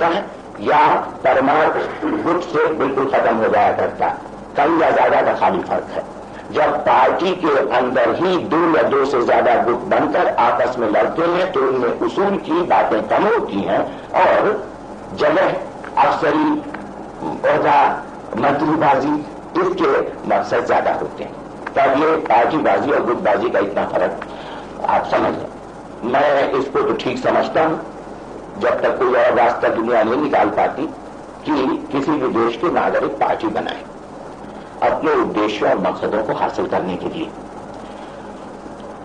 करता है या परमाणु गुट से बिल्कुल खत्म हो जाया करता है। कम या ज्यादा का खाली फर्क है। जब पार्टी के अंदर ही 2 या 2 से ज्यादा गुट बनकर आपस में लड़ते हैं तो उनमें उसूल की बातें कम होती हैं और जगह, अफसरी, ओहदा, मंत्रीबाजी इसके मकसद ज्यादा होते हैं। तब ये पार्टीबाजी और गुटबाजी का इतना फर्क आप समझ लें। मैं इसको तो ठीक समझता हूं जब तक कोई और रास्ता दुनिया नहीं निकाल पाती कि किसी भी देश के नागरिक पार्टी बनाए अपने उद्देश्यों और मकसदों को हासिल करने के लिए।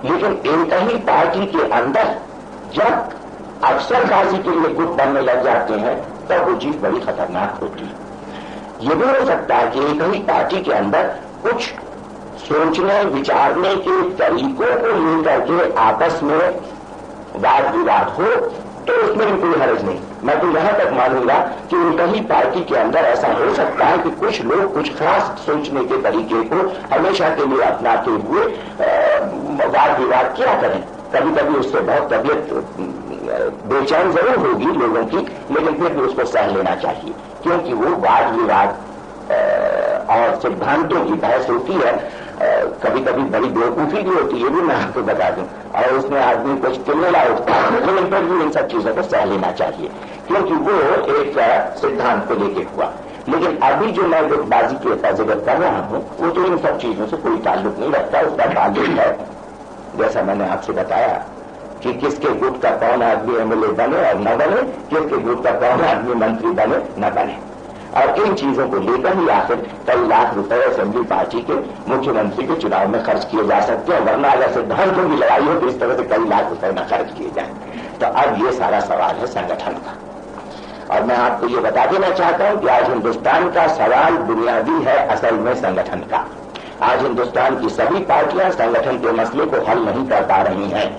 लेकिन एक ही पार्टी के अंदर जब अफसरबाजी के लिए गुट बनने लग जाते हैं तब वो चीज बड़ी खतरनाक होती है। ये भी हो सकता है कि एक ही पार्टी के अंदर कुछ सोचने विचारने के तरीकों को लेकर के आपस में वाद विवाद हो तो उसमें भी कोई हर्ज नहीं। मैं तो यहां तक मानूंगा कि उनका ही पार्टी के अंदर ऐसा हो सकता है कि कुछ लोग कुछ खास सोचने के तरीके को हमेशा के लिए अपनाते हुए वाद विवाद क्या करें। कभी कभी उससे बहुत तबीयत बेचैन जरूर होगी लोगों की, लेकिन फिर भी उसको सह लेना चाहिए क्योंकि वो वाद विवाद और सिद्धांतों की बहस होती है। कभी कभी बड़ी बेवकूफी भी होती है, ये भी मैं आपको बता दूं, और उसमें आदमी कुछ तिलमिला उठता है, लेकिन फिर भी इन सब चीजों को सह लेना चाहिए क्योंकि वो एक सिद्धांत को लेके हुआ। लेकिन अभी जो मैं गुटबाजी के जिक्र कर रहा हूं वो तो इन सब चीजों से कोई ताल्लुक नहीं रखता। उसका ताल्लुक है, जैसा मैंने आपसे बताया, कि किसके गुट का कौन आदमी एमएलए बने और न बने, किसके गुट का कौन आदमी मंत्री बने न बने। और इन चीजों को लेकर ही आखिर कई लाख रुपए असेंबली पार्टी के मुख्यमंत्री के चुनाव में खर्च किए जा सकते हैं। वरना अगर सिद्धांतों की लड़ाई हो तो इस तरह से कई लाख रुपए न खर्च किए जाए। तो अब ये सारा सवाल है संगठन का। और मैं आपको ये बता देना चाहता हूं कि आज हिंदुस्तान का सवाल बुनियादी है असल में संगठन का। आज हिंदुस्तान की सभी पार्टियां संगठन के मसले को हल नहीं कर पा रही हैं।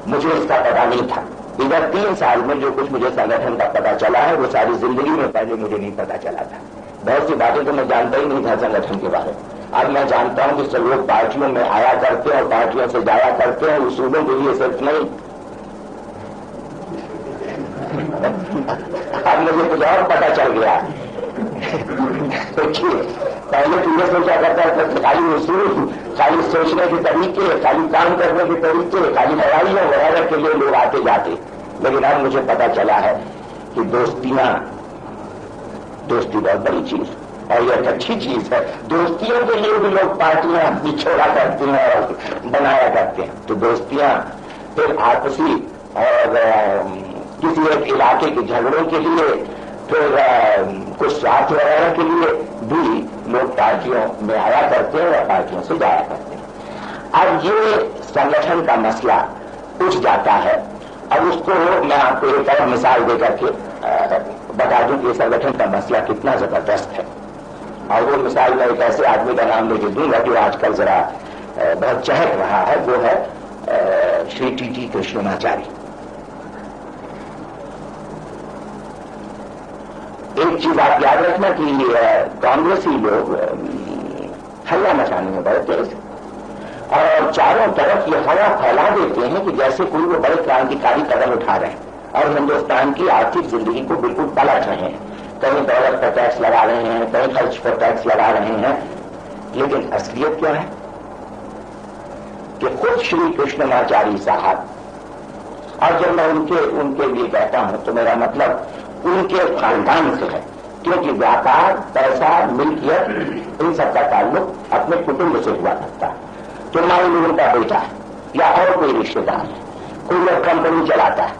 मुझे इसका पता नहीं था। इधर 3 साल में जो कुछ मुझे संगठन का पता चला है वो सारी जिंदगी में पहले मुझे नहीं पता चला था। बहुत सी बातें तो मैं जानता ही नहीं था संगठन के बारे में। अब मैं जानता हूं कि सब लोग पार्टियों में आया करते हैं और पार्टियों से जाया करते हैं उसूलों के लिए सिर्फ नहीं। अब मुझे कुछ और पता चल गया। पहले तो ये सोचा करता था खाली उसूल, खाली सोचने के तरीके, खाली काम करने के तरीके, खाली लड़ाइयों वगैरह के लिए लोग आते जाते। लेकिन अब मुझे पता चला है कि दोस्ती बहुत बड़ी चीज और ये एक अच्छी चीज है। दोस्तियों के लिए भी लोग पार्टियां बिछोड़ा करते हैं और बनाया करते हैं। तो दोस्तियां फिर आपसी और किसी एक इलाके के झगड़ों के लिए, फिर कुछ स्वार्थ वगैरह के लिए भी लोग पार्टियों में आया करते हैं और पार्टियों से जाया करते हैं। अब ये संगठन का मसला उठ जाता है। अब उसको मैं आपको एक और मिसाल देकर के बता दूं कि संगठन का मसला कितना जबरदस्त है। और वो मिसाल मैं एक ऐसे आदमी का नाम लेके दूंगा जो आजकल जरा बहुत चहक रहा है। वो है श्री टी कृष्णमाचारी। एक चीज आप याद रखना कि कांग्रेसी लोग हल्ला मचाने में बड़े तेज और चारों तरफ ये हवा फैला देते हैं कि जैसे कोई वो बड़े क्रांतिकारी कदम उठा रहे हैं और हिंदुस्तान की आर्थिक जिंदगी को बिल्कुल पलट रहे हैं। कहीं दौलत पर टैक्स लगा रहे हैं, कहीं खर्च पर टैक्स लगा रहे हैं। लेकिन असलियत क्या है कि खुद श्री कृष्णमाचारी साहब, और जब मैं उनके लिए कहता हूं तो मेरा मतलब उनके खानदान से है, क्योंकि व्यापार, पैसा, मिल्कियत इन सब का ताल्लुक अपने कुटुंब से हुआ करता है। तो मान लो उनका बेटा है या और कोई रिश्तेदार है, कोई एक कंपनी चलाता है,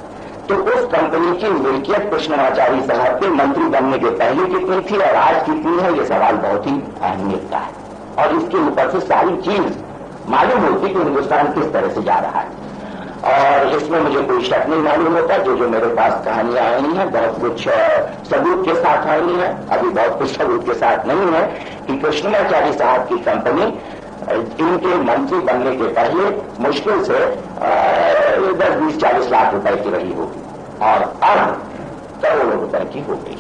तो उस कंपनी की मिल्कियत कृष्णमाचारी साहब के मंत्री बनने के पहले कितनी थी और आज कितनी है, ये सवाल बहुत ही अहमियत का है। और इसके ऊपर से सारी चीज मालूम होती कि हिंदुस्तान किस तरह से जा रहा है। और इसमें मुझे कोई शक नहीं मालूम होता। जो मेरे पास कहानियां आई हैं बहुत कुछ सबूत के साथ आई हैं, अभी बहुत कुछ सबूत के साथ नहीं है कि कृष्णमाचारी साहब की कंपनी इनके मंत्री बनने के पहले मुश्किल से 10-20-40 लाख रुपए की रही होगी और अब करोड़ों रुपए की हो गई।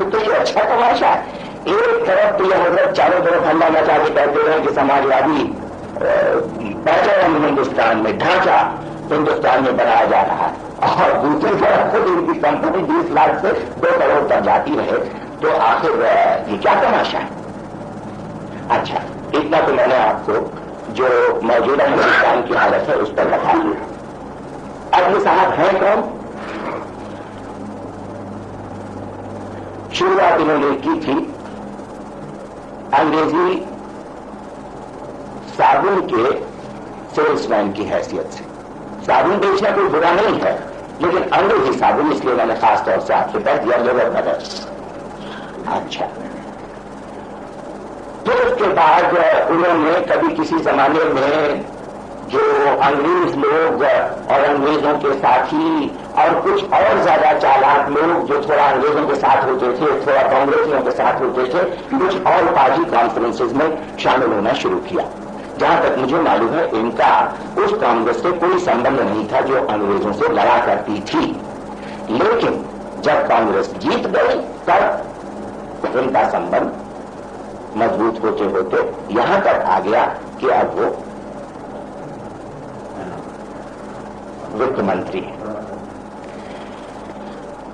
तो ये अच्छा तमाशा है। एक तरफ तो यह हजरत चारों तरफ हल्ला मचा के कहते हैं कि समाजवादी पैटर्न हिंदुस्तान में ढांचा हिंदुस्तान में बनाया जा रहा है और दूसरी तरफ से इनकी कंपनी 20 लाख से 2 करोड़ तक जाती रहे, तो आखिर ये क्या तमाशा है। अच्छा, इतना तो मैंने आपको जो मौजूदा हिंदुस्तान की हालत है उस पर बता दिया। अब ये साहब हैं कौन? शुरुआत इन्होंने की थी अंग्रेजी साबुन के सेल्समैन की हैसियत से। साबुन बेचना कोई बुरा नहीं है, लेकिन अंग्रेजी साबुन, इसलिए मैंने खासतौर से आपसे कह दिया लेबर ब्रदर्स। अच्छा, फिर उसके बाद उन्होंने कभी किसी जमाने में जो अंग्रेज लोग और अंग्रेजों के साथी और कुछ और ज्यादा चालाक लोग जो थोड़ा अंग्रेजों के साथ होते थे, थोड़ा कांग्रेसियों के साथ होते थे, कुछ और पार्टी कॉन्फ्रेंसेज में शामिल होना शुरू किया। जहां तक मुझे मालूम है इनका उस कांग्रेस से कोई संबंध नहीं था जो अंग्रेजों से लड़ा करती थी, लेकिन जब कांग्रेस जीत गई तब इनका संबंध मजबूत होते होते यहां तक आ गया कि अब वो वित्त मंत्री है।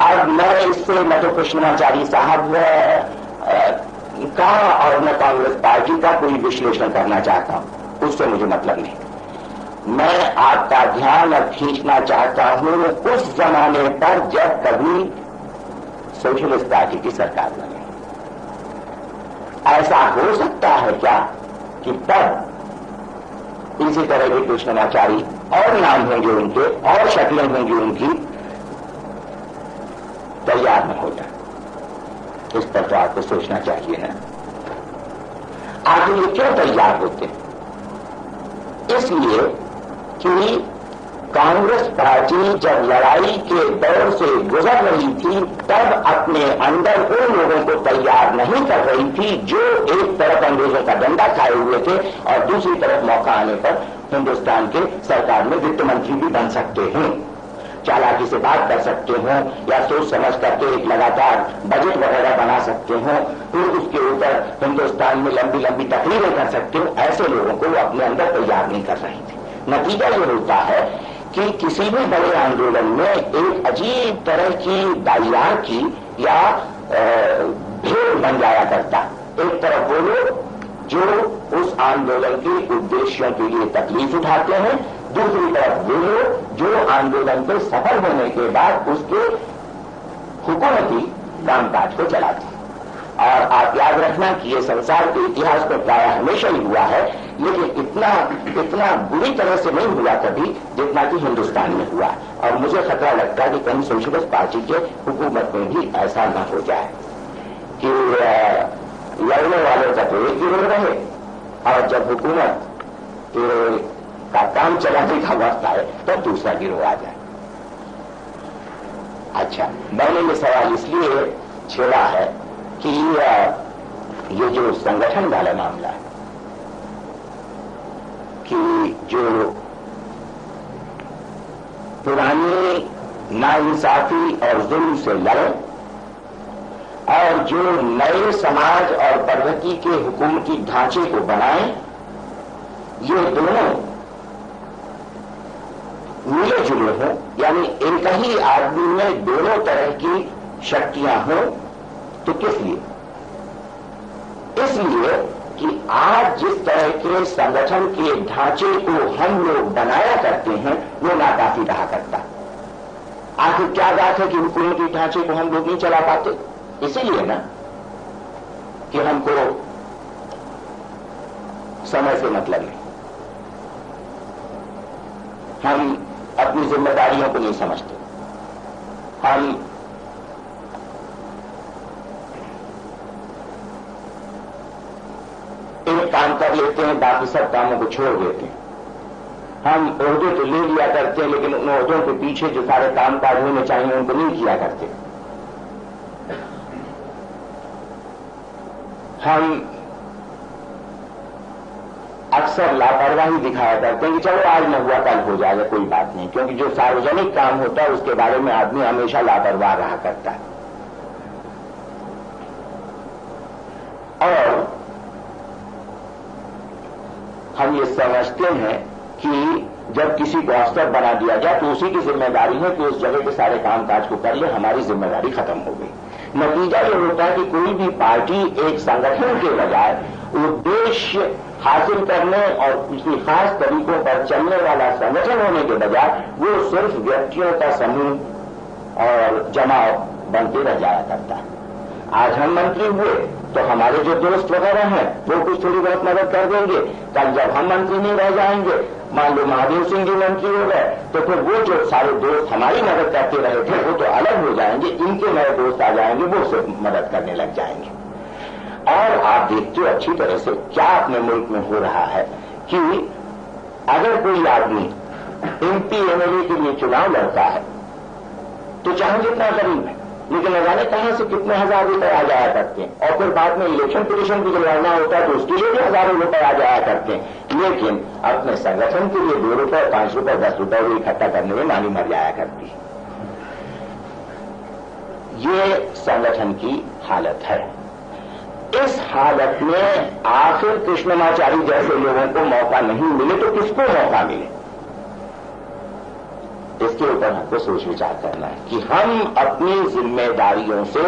अब मैं इससे न तो कृष्णाचार्य साहब का और न कांग्रेस पार्टी का कोई विश्लेषण करना चाहता हूं, उससे मुझे मतलब नहीं। मैं आपका ध्यान अब खींचना चाहता हूं उस जमाने पर जब कभी सोशलिस्ट पार्टी की सरकार बनी। ऐसा हो सकता है क्या कि तब इसी तरह के कृष्णाचार्य और नाम होंगे उनके और शक्लें होंगी उनकी, तैयार न हो जाए। इस पर तो आपको सोचना चाहिए ना। आखिर ये क्यों तैयार होते हैं? इसलिए कि कांग्रेस पार्टी जब लड़ाई के दौर से गुजर रही थी तब अपने अंदर उन लोगों को तैयार नहीं कर रही थी जो एक तरफ अंग्रेजों का डंडा खाए हुए थे और दूसरी तरफ मौका आने पर हिंदुस्तान के सरकार में वित्त मंत्री भी बन सकते हैं, चालाकी से बात कर सकते हो या सोच समझ करके एक लगातार बजट वगैरह बना सकते हो, फिर उसके ऊपर हिंदुस्तान में लंबी लंबी तकरीरें कर सकते हो। ऐसे लोगों को वो अपने अंदर तैयार नहीं कर रही थी। नतीजा ये होता है कि किसी भी बड़े आंदोलन में एक अजीब तरह की दायरा की या भेद बन जाया करता। एक तरफ वो लोग जो उस आंदोलन के उद्देश्यों के लिए तकलीफ उठाते हैं, दूसरी तरफ वो लोग जो आंदोलन के सफल होने के बाद उसके हुकूमती कामकाज को चलाते हैं। और आप याद रखना कि ये संसार के इतिहास में प्राय हमेशा ही हुआ है, लेकिन इतना बुरी तरह से नहीं हुआ कभी जितना कि हिंदुस्तान में हुआ। और मुझे खतरा लगता है कि कहीं सोशलिस्ट पार्टी के हुकूमत में भी ऐसा न हो जाए कि लड़ने वालों का तो एक गिरोह रहे और जब हुकूमत का काम चलाने का वक्त आए तो दूसरा गिरोह आ जाए। अच्छा, मैंने ये सवाल इसलिए छेड़ा है कि ये जो संगठन वाला मामला है कि जो पुरानी नाइंसाफी और जुल्म से लड़े और जो नए समाज और पद्धति के हुकूमती ढांचे को बनाए, ये दोनों मिले जुले हों, यानी एक ही आदमी में दोनों तरह की शक्तियां हों, तो किस लिए? इसलिए कि आज जिस तरह के संगठन के ढांचे को हम लोग बनाया करते हैं वो नाकाफी रहा करता। आखिर क्या बात है कि हुकूमती ढांचे को हम लोग नहीं चला पाते? इसीलिए ना कि हमको समय से मतलब नहीं, हम अपनी जिम्मेदारियों को नहीं समझते, हम एक काम कर लेते हैं, बाकी सब कामों को छोड़ देते हैं। हम ओहदे तो ले लिया करते हैं, लेकिन उन ओहदों के पीछे जो सारे काम काज होने चाहिए उनको नहीं किया करते। हम अक्सर लापरवाही दिखाया करते हैं कि चलो आज न हुआ कल हो जाएगा, कोई बात नहीं, क्योंकि जो सार्वजनिक काम होता है उसके बारे में आदमी हमेशा लापरवाह रहा करता है। और हम ये समझते हैं कि जब किसी को अफसर बना दिया गया तो उसी की जिम्मेदारी है कि उस जगह के सारे कामकाज को कर ले, हमारी जिम्मेदारी खत्म हो गई। नतीजा ये होता है कि कोई भी पार्टी एक संगठन के बजाय उद्देश्य हासिल करने और किसी खास तरीकों पर चलने वाला संगठन होने के बजाय वो सिर्फ व्यक्तियों का समूह और जमाव बनते रह जाया करता है। आज हम मंत्री हुए तो हमारे जो दोस्त वगैरह हैं वो कुछ थोड़ी बहुत मदद कर देंगे, कल जब हम मंत्री नहीं रह जाएंगे, मान लो महादेव सिंह जी मंत्री हो गए, तो फिर वो जो सारे दोस्त हमारी मदद करते रहे थे वो तो अलग हो जाएंगे, इनके नए दोस्त आ जाएंगे, वो सिर्फ मदद करने लग जाएंगे। और आप देखते हो अच्छी तरह से क्या अपने मुल्क में हो रहा है कि अगर कोई आदमी MP MLA के लिए चुनाव लड़ता है तो चाहे जितना गरीब है, लेकिन न जाने कहां से कितने हजार रुपए आ जाया करते हैं, और फिर बाद में इलेक्शन पिटीशन भी लड़ना होता है तो उसके लिए भी हजारों रुपए आ जाया करते हैं, लेकिन अपने संगठन के लिए 2 रुपए 5 रुपए 10 रुपए भी इकट्ठा करने में मानी मर जाया करती है। ये संगठन की हालत है। इस हालत में आखिर कृष्णमाचारी जैसे लोगों को मौका नहीं मिले तो किसको मौका मिले, इसके ऊपर हमको सोच विचार करना है कि हम अपनी जिम्मेदारियों से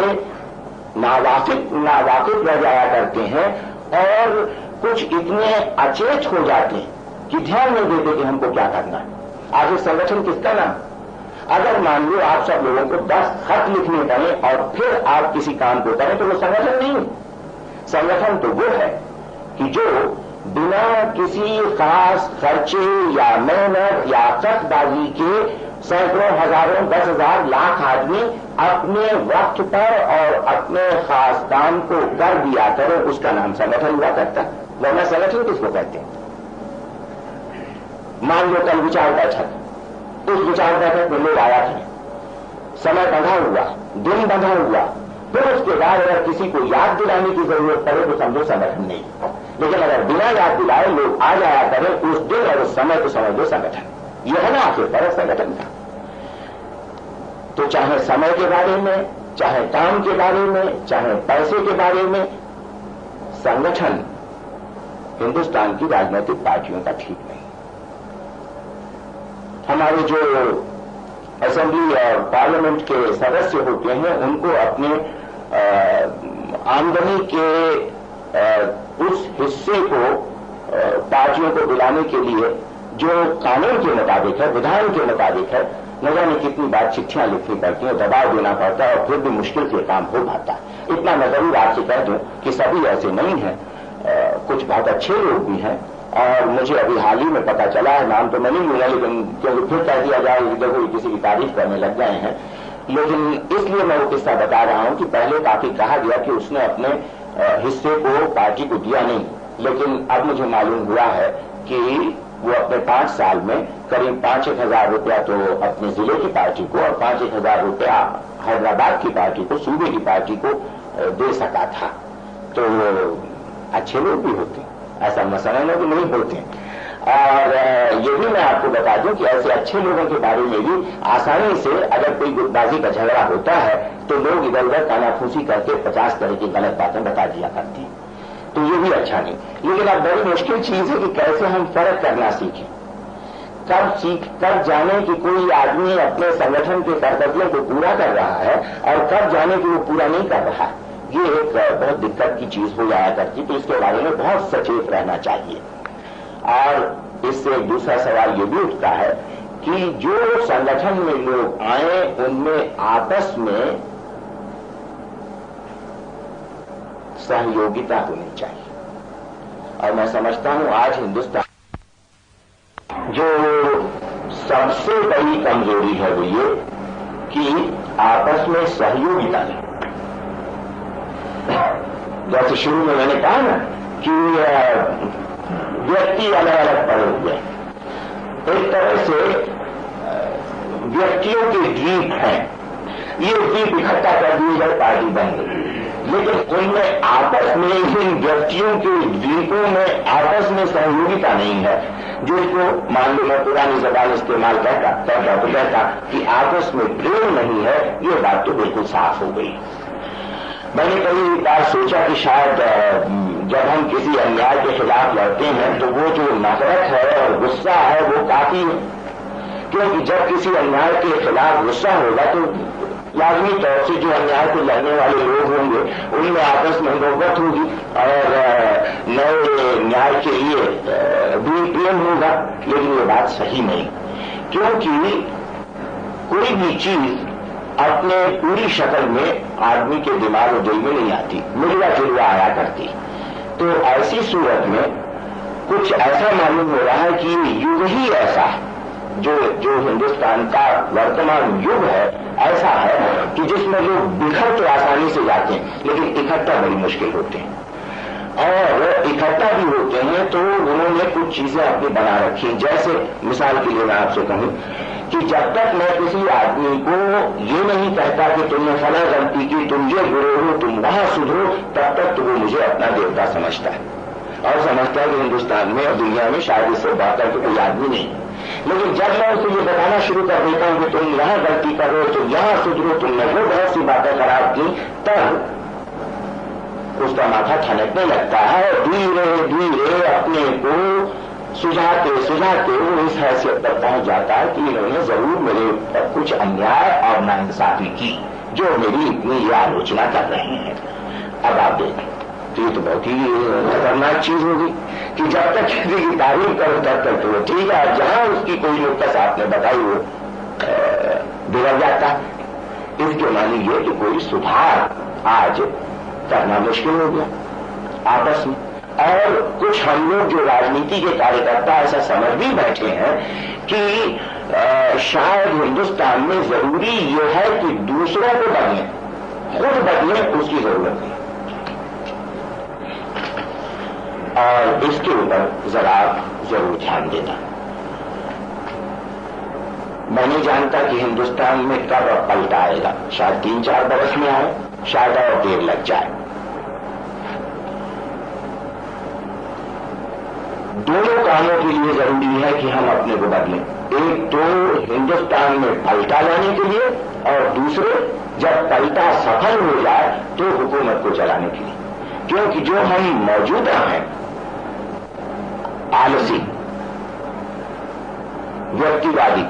नावाकिफ रह जाया करते हैं और कुछ इतने अचेत हो जाते हैं कि ध्यान नहीं देते कि हमको क्या करना है। आखिर संगठन किसका नाम? अगर मान लो आप सब लोगों को 10 खत लिखने पड़े और फिर आप किसी काम को करें तो वो संगठन नहीं। संगठन तो वो है कि जो बिना किसी खास खर्चे या मेहनत या खतबाजी के सैकड़ों हजारों 10,000 लाख आदमी अपने वक्त पर और अपने खास काम को कर दिया करें, उसका नाम संगठन हुआ करता है। वरना संगठन किसको कहते हैं? मान लो कल विचार बैठक, उस विचार बैठक में लोग आया थे, समय बंधा हुआ, दिन बंधा हुआ, फिर उसके बाद अगर किसी को याद दिलाने की जरूरत पड़े तो समझो संगठन नहीं। लेकिन अगर बिना याद दिलाए लोग आ जाया करें उस दिन और उस समय तो समझ लो संगठन। यह है ना आखिर फर्क संगठन का। तो चाहे समय के बारे में, चाहे काम के बारे में, चाहे पैसे के बारे में, संगठन हिंदुस्तान की राजनीतिक पार्टियों का ठीक नहीं। हमारे जो असेंबली और पार्लियामेंट के सदस्य होते हैं उनको अपने आमदनी के उस हिस्से को पार्टियों को दिलाने के लिए जो कानून के मुताबिक है, विधान के मुताबिक है, न जाने कितनी बार चिट्ठियां लिखनी पड़ती हैं, दबाव देना पड़ता है और फिर भी मुश्किल से काम हो पाता है। इतना मैं जरूर आपसे कह दूं कि सभी ऐसे नहीं हैं, कुछ बहुत अच्छे लोग भी हैं। और मुझे अभी हाल ही में पता चला है, नाम तो मैं नहीं लूंगा लेकिन क्योंकि फिर कह दिया जाए कि देखो किसी की तारीफ करने लग गए हैं, लेकिन इसलिए मैं वो किस्सा बता रहा हूं कि पहले काफी कहा गया कि उसने अपने हिस्से को पार्टी को दिया नहीं, लेकिन अब मुझे मालूम हुआ है कि वो अपने 5 साल में करीब 5-1 हजार रुपया तो अपने जिले की पार्टी को और 5-1 हजार रुपया हैदराबाद की पार्टी को, सूबे की पार्टी को दे सका था। तो अच्छे लोग भी होते हैं, ऐसा मसला नहीं होते। और ये भी मैं आपको बता दूं कि ऐसे अच्छे लोगों के बारे में भी आसानी से अगर कोई गुटबाजी का झगड़ा होता है तो लोग इधर उधर कानाफूसी करके 50 तरह की गलत बातें बता दिया करती हैं, तो ये भी अच्छा नहीं। लेकिन अब बड़ी मुश्किल चीज है कि कैसे हम फर्क करना सीखें, कब जाने कि कोई आदमी अपने संगठन के कर्तव्यों को पूरा कर रहा है और कब जाने कि वो पूरा नहीं कर रहा है। ये एक बहुत दिक्कत की चीज हो जाया करती, तो इसके बारे में बहुत सचेत रहना चाहिए। और इससे एक दूसरा सवाल ये भी उठता है कि जो संगठन में लोग आए उनमें आपस में सहयोगिता होनी चाहिए। और मैं समझता हूं आज हिंदुस्तान जो सबसे बड़ी कमजोरी है वो ये कि आपस में सहयोगिता नहीं। जैसे शुरू में मैंने कहा ना कि व्यक्ति अलग अलग पड़े हुए हैं, एक तरह से व्यक्तियों के द्वीप हैं, ये द्वीप इकट्ठा कर दिए गए पार्टी बन गई, लेकिन उनमें आपस में इन व्यक्तियों के द्वीपों में आपस में सहयोगिता नहीं है। जिसको मान लो मैं पुरानी जबान इस्तेमाल करता तो कहता कि आपस में प्रेम नहीं है, ये बात तो बिल्कुल साफ हो गई। मैंने कई बार सोचा कि शायद जब हम किसी अन्याय के खिलाफ लड़ते हैं तो वो जो नफरत है और गुस्सा है वो काफी है, क्योंकि जब किसी अन्याय के खिलाफ गुस्सा होगा तो लाजमी तौर से जो अन्याय को लड़ने वाले लोग होंगे उनमें आपस में मोहब्बत होगी और नए न्याय के लिए भी प्रेम होगा। लेकिन ये बात सही नहीं, क्योंकि कोई भी चीज अपने पूरी शक्ल में आदमी के दिमाग और दिल में नहीं आती, मिलवा जुलवा आया करती। तो ऐसी सूरत में कुछ ऐसा मालूम हो रहा है कि युग ही ऐसा है, जो हिंदुस्तान का वर्तमान युग है ऐसा है कि जिसमें लोग बिखर तो आसानी से जाते हैं लेकिन इकट्ठा बड़ी मुश्किल होते हैं, और इकट्ठा भी होते हैं तो उन्होंने कुछ चीजें अपनी बना रखी। जैसे मिसाल के लिए मैं आपसे कहूं कि जब तक मैं किसी आदमी को ये नहीं कहता कि तुमने फला गलती की, तुम ये बुरे हो, तुम वहां सुधरो, तब तक तो वो मुझे अपना देवता समझता है और समझता है कि हिंदुस्तान में और दुनिया में शायद इससे बेहतर तो कोई आदमी नहीं। लेकिन जब मैं उसे ये बताना शुरू कर देता हूं कि तुम यहां गलती करो, तुम यहां सुधरो, तुमने वो बहुत सी बातें खराब की, तब उसका माथा ठनकने लगता है और धीरे धीरे अपने को सुझाते सुझाते वो इस हैसियत पर पहुंच जाता है कि इन्होंने जरूर मेरे ऊपर कुछ अन्याय और नाइंसाफी की जो मेरी इतनी ये आलोचना कर रहे हैं। अब आप देखें तो ये तो बहुत ही खतरनाक चीज होगी कि जब तक किसी की तारीफ करो तब तक तो ठीक है, जहां उसकी कोई नुक्ता आपने बताई वो बिगड़ जाता है। इसके माने ये कि कोई सुधार आज करना मुश्किल हो गया आपस में। और कुछ हम लोग जो राजनीति के कार्यकर्ता ऐसा समझ भी बैठे हैं कि शायद हिंदुस्तान में जरूरी ये है कि दूसरों को बदलें, खुद बदलें उसकी जरूरत नहीं। और इसके ऊपर जरा जरूर ध्यान देना। मैं नहीं जानता कि हिंदुस्तान में कब पलटा आएगा, शायद 3-4 बरस में आए, शायद और देर लग जाए। दोनों कामों के लिए जरूरी है कि हम अपने को बदलें, एक तो हिंदुस्तान में पलटा लाने के लिए और दूसरे जब पलटा सफल हो जाए तो हुकूमत को चलाने के लिए। क्योंकि जो हम मौजूदा हैं आलसी, व्यक्तिवादी,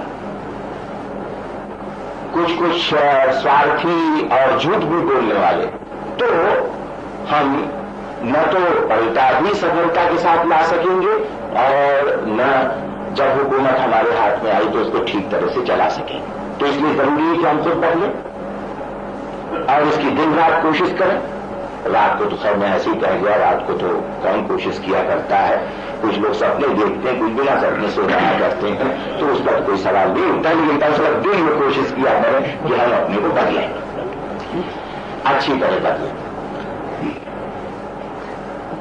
कुछ स्वार्थी और झूठ भी बोलने वाले, तो हम न तो पलटा भी सफलता के साथ ला सकेंगे और न जब हुकूमत हमारे हाथ में आई तो उसको ठीक तरह से चला सकेंगे। तो इसलिए जरूरी है कि हम खुद बदलें और इसकी दिन रात कोशिश करें। रात को तो खैर मैं ऐसे ही कह गया, रात को तो कौन कोशिश किया करता है, कुछ लोग सपने देखते हैं, कुछ बिना सपने सो रहा करते हैं, तो उसका तो कोई सवाल नहीं उठता। लेकिन कम से कम दिन में कोशिश किया करें कि हम अपने को बदलें, अच्छी तरह बदलें।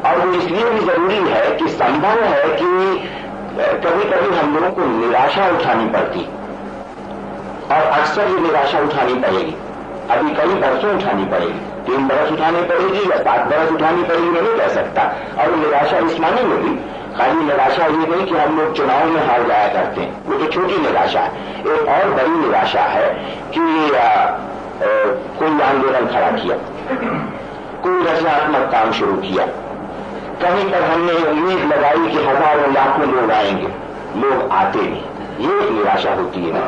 और वो इसलिए भी जरूरी है कि संभव है कि कभी कभी हम लोगों को निराशा उठानी पड़ती, और अक्सर ये निराशा उठानी पड़ेगी, अभी कई बरसों उठानी पड़ेगी, 3 बरस उठानी पड़ेगी या 7 बरस उठानी पड़ेगी, मैं नहीं कह सकता। और निराशा इस माने में भी खाली निराशा ये नहीं कि हम लोग चुनाव में हार जाया करते हैं, वो तो छोटी निराशा है। एक और बड़ी निराशा है कि कोई आंदोलन खड़ा किया, कोई रचनात्मक काम शुरू किया, कहीं पर हमने उम्मीद लगाई कि हजारों लाखों लोग आएंगे, लोग आते नहीं, ये एक निराशा होती है ना।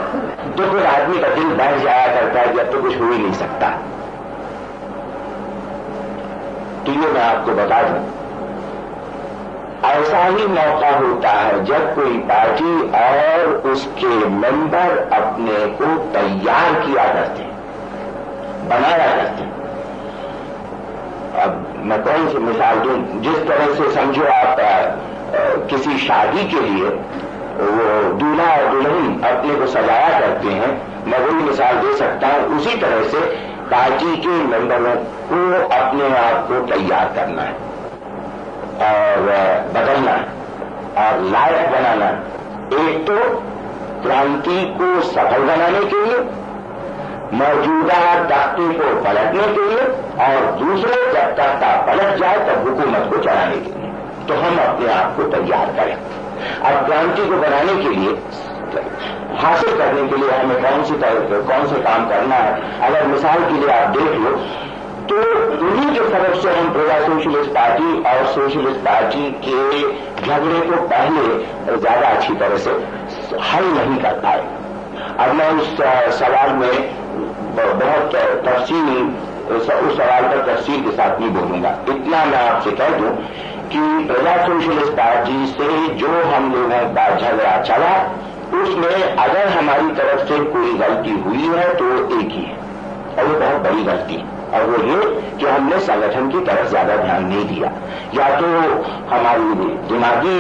तो फिर आदमी का दिल बैठ जाया करता है कि अब तो कुछ हो ही नहीं सकता। तो ये मैं आपको बता दूं, ऐसा ही मौका होता है जब कोई पार्टी और उसके मेंबर अपने को तैयार किया करते हैं, बनाया करते हैं। अब मैं कौन सी मिसाल दूं, जिस तरह से समझो आप किसी शादी के लिए वो दूल्हा और दुल्हन अपने को सजाया करते हैं, मैं वही मिसाल दे सकता हूं। उसी तरह से पार्टी के मेंबरों को अपने आप को तैयार करना है और बदलना है और लायक बनाना। एक तो क्रांति को सफल बनाने के लिए, मौजूदा तख्ते को पलटने के लिए, और दूसरे जब तख्ता पलट जाए तब हुकूमत को चलाने के लिए। तो हम अपने आप को तैयार करें। अब क्रांति को बनाने के लिए, हासिल करने के लिए हमें कौन से काम करना है। अगर मिसाल के लिए आप देख लो तो उन्हीं के सबब से हम प्रजा सोशलिस्ट पार्टी और सोशलिस्ट पार्टी के झगड़े को पहले ज्यादा अच्छी तरह से हल नहीं कर पाए। अब मैं उस सवाल में बहुत तफसील उस सवाल पर तफसील के साथ नहीं बोलूंगा। इतना मैं आपसे कह दूं कि प्रजा सोशलिस्ट पार्टी से जो हम लोगों का झगड़ा चला उसमें अगर हमारी तरफ से कोई गलती हुई है तो एक ही है, और वो बहुत बड़ी गलती है, और वो ये कि हमने संगठन की तरफ ज्यादा ध्यान नहीं दिया। या तो हमारी दिमागी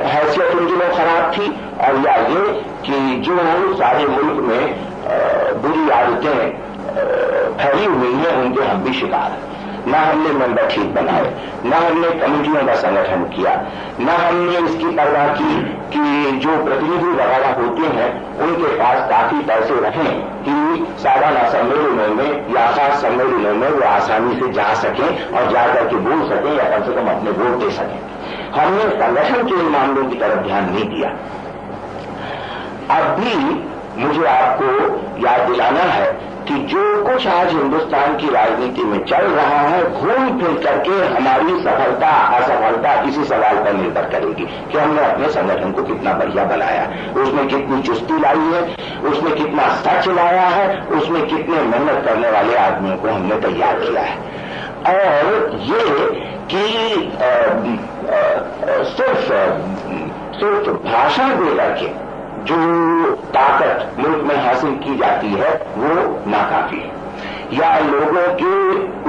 हैसियत उन दिनों खराब थी, और या ये कि जो सारे मुल्क में बुरी आदतें फैली हुई हैं उनके हम भी शिकार हैं। न हमने मेंबर ठीक बनाए, न हमने कमेटियों का संगठन किया, न हमने इसकी परवाह की कि जो प्रतिनिधि वगैरह होते हैं उनके पास काफी पैसे रहें कि सालाना सम्मेलनों में या खास सम्मेलनों में वो आसानी से जा सकें और जाकर के बोल सकें या कम से कम अपने वोट दे सकें। हमने संगठन के मामलों की तरफ ध्यान नहीं दिया। अब भी मुझे आपको याद दिलाना है कि जो कुछ आज हिंदुस्तान की राजनीति में चल रहा है घूम फिर करके हमारी सफलता असफलता इसी सवाल पर निर्भर करेगी कि हमने अपने संगठन को कितना बढ़िया बनाया, उसमें कितनी चुस्ती लाई है, उसमें कितना सच लाया है, उसमें कितने मेहनत करने वाले आदमियों को हमने तैयार किया है। और ये कि सिर्फ भाषण दे करके जो ताकत मुल्क में हासिल की जाती है वो नाकाफी है, या लोगों के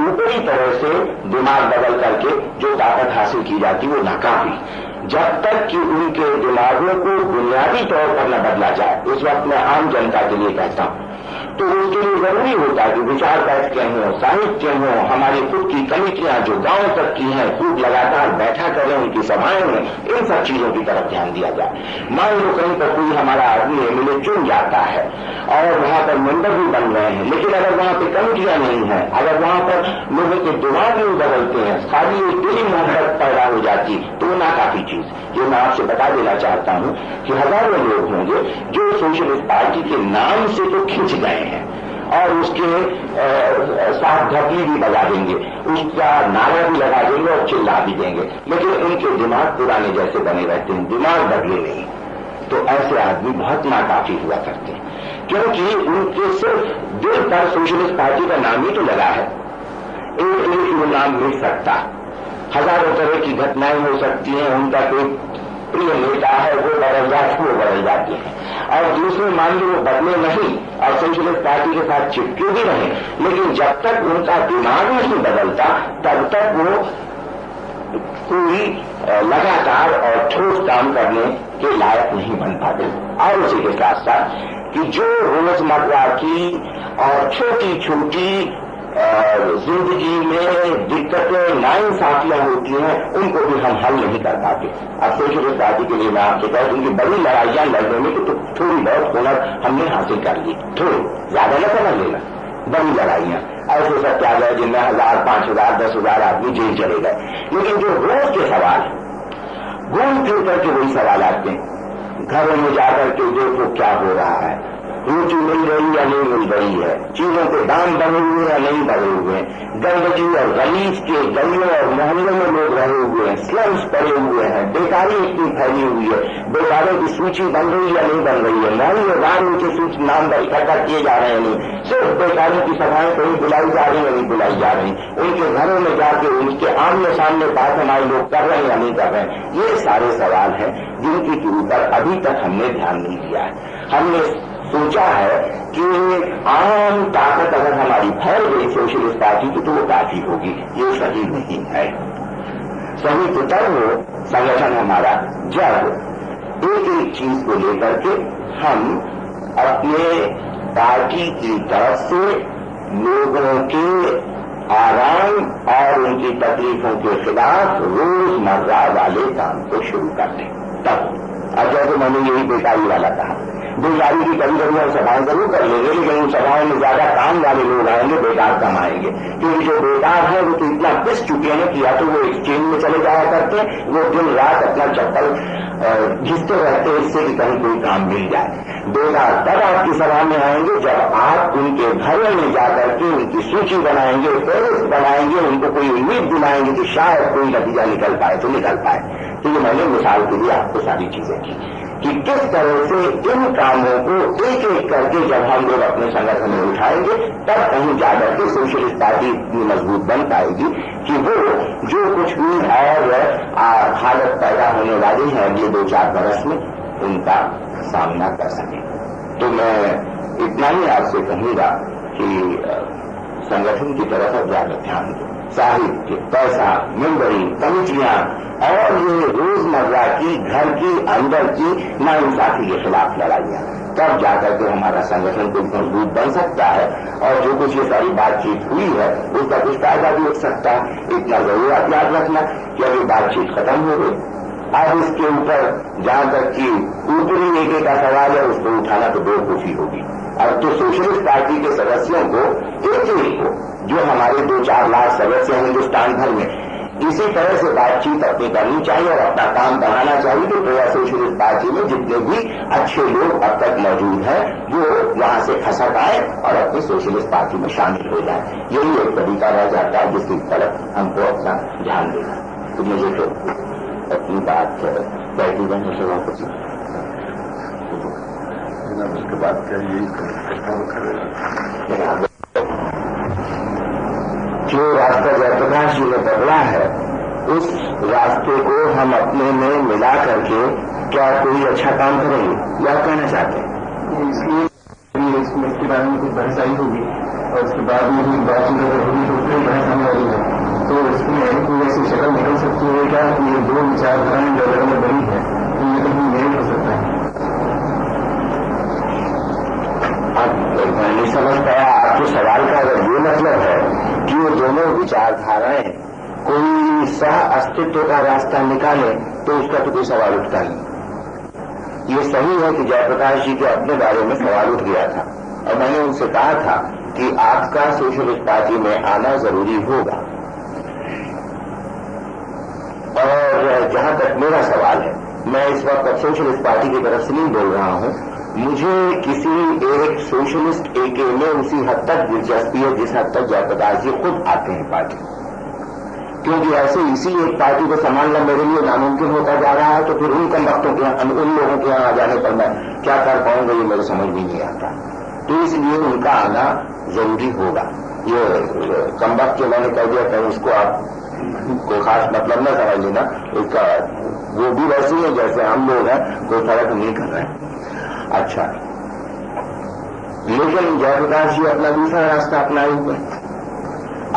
ऊपरी तरह से दिमाग बदल करके जो ताकत हासिल की जाती है वो नाकाफी। जब तक कि उनके दिमागों को बुनियादी तौर पर न बदला जाए, इस वक्त मैं आम जनता के लिए कहता हूं, तो उसके लिए जरूरी होता है कि विचार बैठकें हों, साहित्य हों, हमारी खुद की कमेटियां जो गांव तक की हैं खूब लगातार बैठा करें, उनकी सभाएं हों, इन सब चीजों की तरफ ध्यान दिया जाए। मान लो कहीं पर कोई हमारा आदमी एमएलए चुन जाता है और वहां पर मेंबर भी बन रहे हैं, लेकिन अगर वहां पर कमेटियां नहीं है, अगर वहां पर लोगों के दिमाग नहीं बदलते हैं, खाली एक दिली मोहब्बत पैदा हो जाती, तो नाकाफी चीज। ये मैं आपसे बता देना चाहता हूं कि हजारों लोग होंगे जो सोशलिस्ट पार्टी के नाम से तो खिंच गए हैं और उसके साथ ढपली भी बजा देंगे, उसका नारा भी लगा देंगे और चिल्ला भी देंगे, लेकिन उनके दिमाग पुराने जैसे बने रहते हैं, दिमाग बदले नहीं। तो ऐसे आदमी बहुत नाकाफी हुआ करते हैं, क्योंकि उनके सिर्फ दिल पर सोशलिस्ट पार्टी का नाम ही तो लगा है। एक वो नाम मिल सकता, हजारों तरह की घटनाएं हो सकती हैं, उनका कोई प्रिय नेता है वो बदल जाती है, और दूसरे मान लो वो बदले नहीं और सोशलिस्ट पार्टी के साथ चिपके भी रहे, लेकिन जब तक उनका दिमाग नहीं बदलता तब तक वो कोई लगातार और ठोस काम करने के लायक नहीं बन पाते। और उसी के साथ साथ कि जो रोजमर्रा की और छोटी छोटी जिंदगी में दिक्कतें नाइंसाफियां होती हैं उनको भी हम हल नहीं कर पाते। अब सोशलिस्ट पार्टी के लिए मैं आपसे कहूं कि बड़ी लड़ाइयां लड़ने में तो थोड़ी बहुत हुनर हमने हासिल कर ली, थोड़ी ज्यादा न समझ लेना। बड़ी लड़ाइयां ऐसे सत्याग्रह जिनमें 1000, 5000, 10,000 आदमी जेल चले गए, लेकिन जो रोज के सवाल घूम फिर करके वही सवाल आते हैं। घरों में जाकर के देखो क्या हो रहा है, रोटी मिल रही या नहीं मिल रही है, चीजों के दाम बढ़े हुए या नहीं बढ़े हुए हैं, गंदगी और गलीज के गलियों और मोहल्लों में लोग रहे हुए हैं, स्लम्स पड़े हुए हैं, बेकारी इतनी फैली हुई है, बेकारों की सूची बन रही या नहीं बन रही है, मोहल्लेदार उनके सूची नाम इकट्ठा किए जा रहे हैं, नहीं सिर्फ बेकारों की सभाएं कहीं बुलाई जा रही है नहीं बुलाई जा रही, उनके घरों में जाके उनके आमने सामने बात हमारे लोग कर रहे हैं या नहीं कर रहे हैं। ये सारे सवाल हैं जिनके ऊपर अभी तक हमने ध्यान नहीं दिया है। हमने सोचा है कि आम ताकत अगर हमारी फैल गई सोशलिस्ट पार्टी की तो वो काफी होगी, ये सही नहीं है। सही तो तब हो संगठन हमारा जब एक एक चीज को लेकर के हम अपने पार्टी की तरफ से लोगों के आराम और उनकी तकलीफों के खिलाफ रोजमर्रा वाले काम को शुरू कर दें। तब अब जैसे मैंने यही बेकारी वाला कहा बेकारी की कभी कभी हम सभाएं जरूर कर लेंगे, लेकिन उन सभाओं में ज्यादा काम वाले लोग आएंगे, बेकार कम आएंगे। क्योंकि जो बेकार है वो तो इतना पिस चुके हैं कि या तो वो एक्सचेंज में चले जाया करते हैं, वो दिन रात अपना चप्पल घिसते रहते हैं इससे कि कहीं कोई काम मिल जाए। बेकार तब आपकी सभा में आएंगे जब आप उनके घरों में जाकर के उनकी सूची बनाएंगे, फेरिस्त बनाएंगे, उनको कोई उम्मीद दिलाएंगे कि शायद कोई नतीजा निकल पाए तो निकल पाए। तो ये मैंने मिसाल के लिए आपको सारी चीजें की कि किस तरह से इन कामों को एक एक करके जब हम लोग अपने संगठन में उठाएंगे तब कहीं जाकर के सोशलिस्ट पार्टी इतनी मजबूत बन पाएगी कि वो जो कुछ भी और हालत पैदा होने वाली है अगले 2-4 बरस में उनका सामना कर सके। तो मैं इतना ही आपसे कहूंगा कि संगठन की तरफ अब ज्यादा ध्यान दो। साहित्य, पैसा, मेंबरी, कमिटियां और ये रोजमर्रा की घर की अंदर की नाइंसाफी के खिलाफ लड़ाइयां, तब जाकर के हमारा संगठन कुछ मजबूत बन सकता है और जो कुछ ये सारी बातचीत हुई है उसका कुछ फायदा भी हो सकता है। इतना जरूर आप याद रखना कि अभी बातचीत खत्म हो गई। अब इसके ऊपर जहां तक कि ऊपरी नेके का सवाल है उसको उठाना तो बेवकूफी होगी। अब तो सोशलिस्ट पार्टी के सदस्यों को एक को जो हमारे 2-4 लाख सदस्य हैं हिंदुस्तान भर में, इसी तरह से बातचीत अपनी करनी चाहिए और अपना काम बढ़ाना चाहिए कि प्रजा सोशलिस्ट पार्टी में जितने भी अच्छे लोग अब तक मौजूद हैं वो वहां से खसक आए और अपनी सोशलिस्ट पार्टी में शामिल हो जाए। यही एक तरीका रह जाता है जिसकी तरफ हमको अपना ध्यान देना। तो मुझे तो अपनी बात बैठी जाने से वापस उसके बाद क्या यही जो रास्ता जयप्रकाश जी ने बदला है उस रास्ते को हम अपने में मिला करके क्या कोई अच्छा काम करेंगे या कहना चाहते हैं? इसलिए इसके बारे में कुछ बहस आई होगी और उसके बाद में भी बातचीत अगर होगी तो उसमें बहस आने वाली है। तो इसमें कोई ऐसी शक्ल निकल सकती है क्या कि ये 2 विचारधाराएं जो में बनी है तो ये कहीं मेल हो सकता है? मैंने समझ पाया आपके सवाल का अगर ये मतलब है कि वो दोनों विचारधाराएं कोई सह अस्तित्व का रास्ता निकाले तो उसका तो कोई सवाल उठता नहीं। ये सही है कि जयप्रकाश जी के अपने बारे में सवाल उठ गया था और मैंने उनसे कहा था कि आपका सोशलिस्ट पार्टी में आना जरूरी होगा। और जहां तक मेरा सवाल है, मैं इस वक्त सोशलिस्ट पार्टी की तरफ से नहीं बोल रहा हूं। मुझे किसी एक सोशलिस्ट एके में उसी हद तक दिलचस्पी है जिस हद तक जयप्रकाश जी खुद आते हैं पार्टी, क्योंकि ऐसे इसी एक पार्टी को संभालना मेरे लिए नामुमकिन होता जा रहा है। तो फिर उन कम वक्तों के उन लोगों के यहाँ आ जाने पर मैं क्या कर पाऊंगा ये मेरे समझ भी नहीं आता। तो इसलिए उनका आना जरूरी होगा। ये कम वक्त जो मैंने कह दिया कहीं उसको आप कोई खास मतलब न समझ लेना, इसका वो भी वैसे ही है जैसे हम लोग हैं, कोई फर्क नहीं कर रहे हैं। अच्छा, लेकिन जयप्रकाश जी अपना दूसरा रास्ता अपनाए हुए।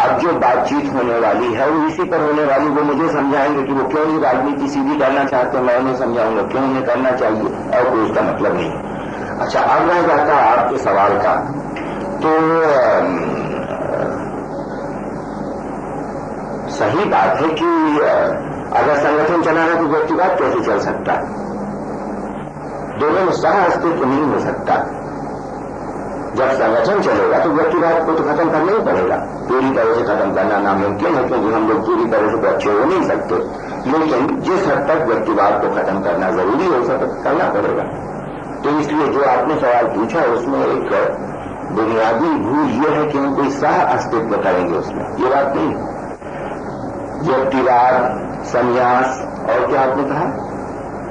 अब जो बातचीत होने वाली है वो इसी पर होने वाली। वो मुझे समझाएंगे कि वो क्यों नहीं राजनीति सीधी करना चाहते, मैं उन्हें समझाऊंगा क्यों उन्हें करना चाहिए और कोई उसका मतलब नहीं। अच्छा, अब रह जाता है आपके सवाल का, तो सही बात है कि अगर संगठन चलाना तो व्यक्तिवाद कैसे चल सकता है? दोनों में सह अस्तित्व नहीं हो सकता। जब संगठन चलेगा तो व्यक्तिवाद को तो खत्म करना ही पड़ेगा। पूरी तरह से खत्म करना नामुमकिन है क्योंकि हम लोग पूरी तरह से तो अच्छे हो नहीं सकते, लेकिन जिस हद तक व्यक्तिवाद को खत्म करना जरूरी हो सकता करना पड़ेगा। तो इसलिए जो आपने सवाल पूछा उसमें एक बुनियादी भूल ये है कि हम कोई सह अस्तित्व करेंगे उसमें, ये बात नहीं। व्यक्तिवाद, संन्यास और क्या आपने कहा,